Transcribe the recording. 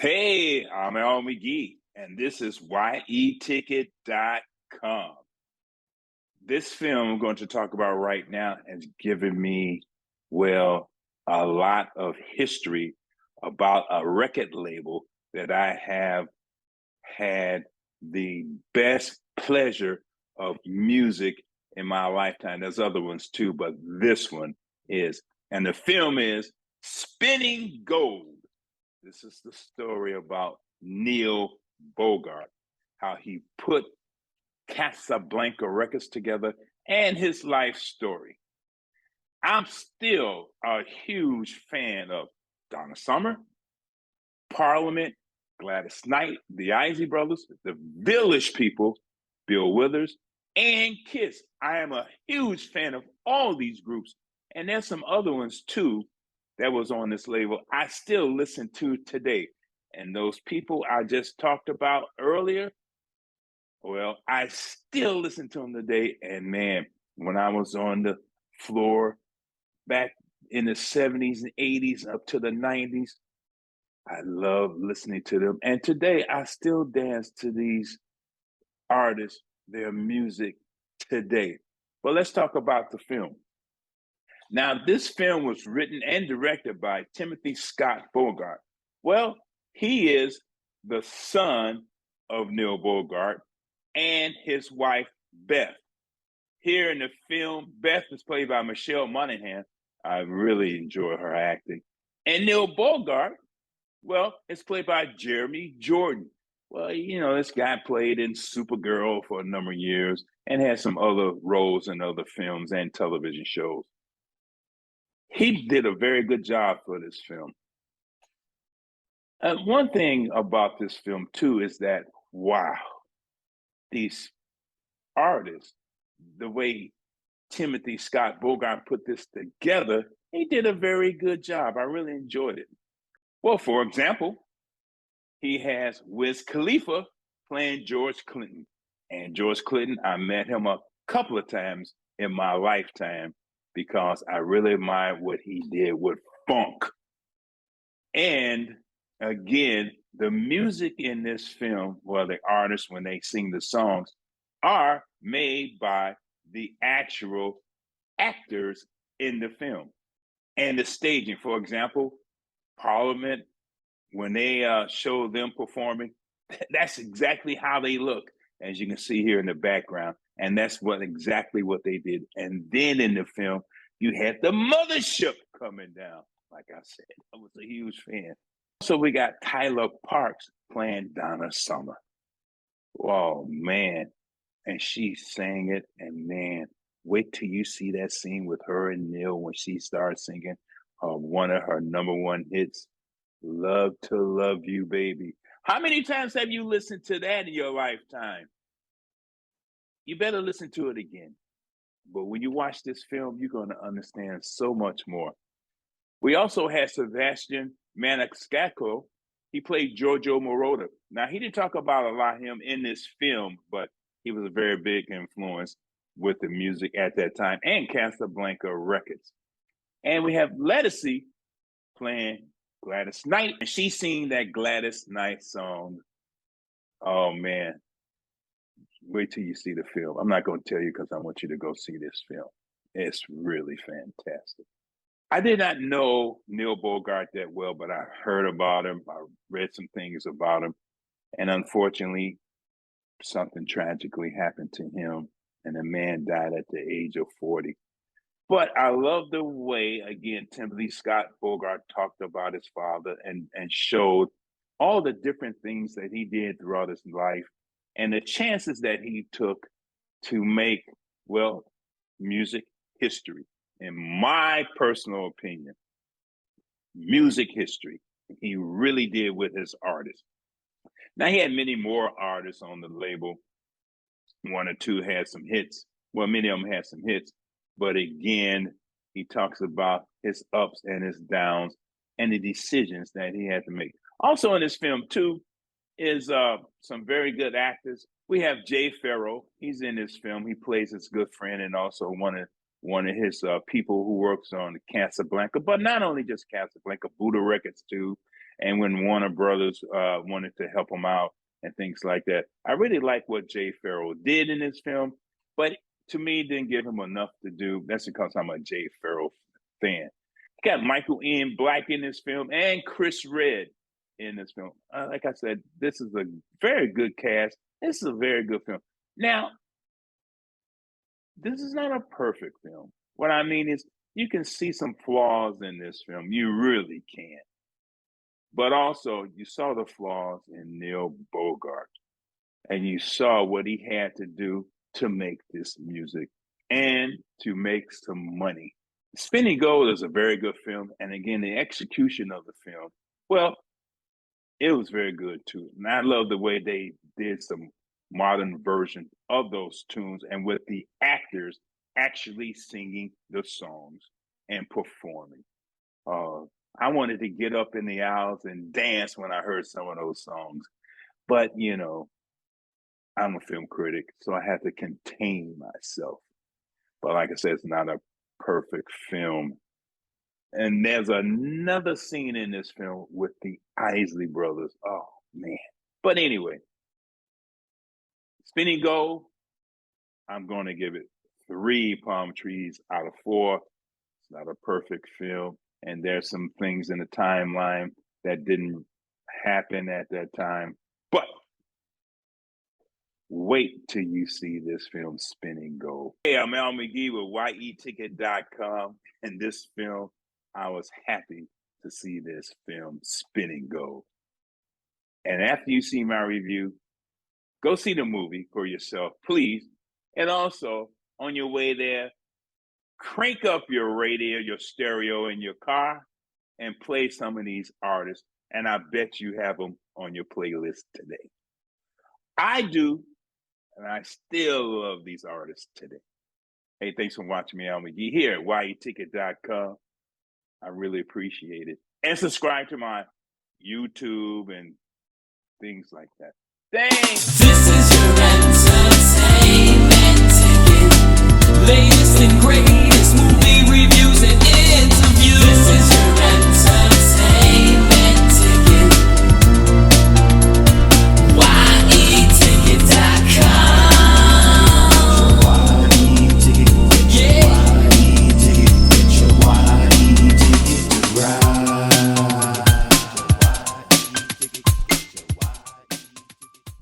Hey, I'm Al McGee, and this is YETicket.com. This film I'm going to talk about right now has given me, well, a lot of history about a record label that I have had the best pleasure of music in my lifetime. There's other ones too, but this one is. And the film is Spinning Gold. This is the story about Neil Bogart, how he put Casablanca records together and his life story. I'm still a huge fan of Donna Summer, Parliament, Gladys Knight, the Isley Brothers, the Village People, Bill Withers, and Kiss. I am a huge fan of all these groups, and there's some other ones too that was on this label I still listen to today. And those people I just talked about earlier, well, I still listen to them today. And man, when I was on the floor back in the 70s and 80s up to the 90s, I love listening to them. And today I still dance to these artists, their music today. But let's talk about the film. Now, this film was written and directed by Timothy Scott Bogart. Well, he is the son of Neil Bogart and his wife, Beth. Here in the film, Beth is played by Michelle Monaghan. I really enjoy her acting. And Neil Bogart, well, it's played by Jeremy Jordan. Well, you know, this guy played in Supergirl for a number of years and had some other roles in other films and television shows. He did a very good job for this film. One thing about this film, too, is that, wow, these artists, the way Timothy Scott Bogart put this together, he did a very good job. I really enjoyed it. Well, for example, he has Wiz Khalifa playing George Clinton. And George Clinton, I met him a couple of times in my lifetime because I really admire what he did with funk. And again, the music in this film, well, the artists, when they sing the songs, are made by the actual actors in the film. And the staging, for example, Parliament, when they show them performing, that's exactly how they look, as you can see here in the background. And that's exactly what they did. And then in the film, you had the mothership coming down. Like I said, I was a huge fan. So we got Tyler Parks playing Donna Summer. Oh, man. And she sang it. And man, wait till you see that scene with her and Neil when she starts singing one of her number one hits, Love to Love You, Baby. How many times have you listened to that in your lifetime? You better listen to it again. But when you watch this film, you're going to understand so much more. We also had Sebastian Maniscalco. He played Giorgio Moroder. Now, he didn't talk about a lot of him in this film, but he was a very big influence with the music at that time and Casablanca Records. And we have Letticy playing Gladys Knight. And she sing that Gladys Knight song. Oh, man. Wait till you see the film. I'm not going to tell you because I want you to go see this film. It's really fantastic. I did not know Neil Bogart that well, but I heard about him. I read some things about him. And unfortunately, something tragically happened to him, and the man died at the age of 40. But I love the way, again, Timothy Scott Bogart talked about his father and showed all the different things that he did throughout his life and the chances that he took to make, well, music history. In my personal opinion, music history. He really did with his artists. Now, he had many more artists on the label. One or two had some hits. Well, many of them had some hits. But again, he talks about his ups and his downs and the decisions that he had to make. Also in this film, too, is some very good actors. We have Jay Farrow. He's in this film. He plays his good friend and also one of his people who works on Casablanca, but not only just Casablanca, Buddha Records too, and when Warner Brothers wanted to help him out and things like that. I really like what Jay Farrell did in this film, but to me, didn't give him enough to do. That's because I'm a Jay Farrell fan. You got Michael Ian Black in this film and Chris Redd in this film. Like I said, this is a very good cast. This is a very good film. Now, this is not a perfect film. What I mean is, you can see some flaws in this film. You really can. But also, you saw the flaws in Neil Bogart, and you saw what he had to do to make this music and to make some money. Spinning Gold is a very good film. And again, the execution of the film, well, it was very good too. And I love the way they did some modern version of those tunes and with the actors actually singing the songs and performing. I wanted to get up in the aisles and dance when I heard some of those songs. But, you know, I'm a film critic, so I had to contain myself. But like I said, it's not a perfect film. And there's another scene in this film with the Isley Brothers. Oh, man. But anyway, Spinning Gold, I'm going to give it 3 palm trees out of 4. It's not a perfect film. And there's some things in the timeline that didn't happen at that time. But wait till you see this film, Spinning Gold. Hey, I'm Al McGee with YETicket.com. And this film, I was happy to see this film, Spinning Gold. And after you see my review, go see the movie for yourself, please. And also, on your way there, crank up your radio, your stereo in your car, and play some of these artists. And I bet you have them on your playlist today. I do, and I still love these artists today. Hey, thanks for watching me, Al McGee, here at YETicket.com. I really appreciate it. And subscribe to my YouTube and things like that. Thanks. This is your entertainment ticket. Latest and greatest.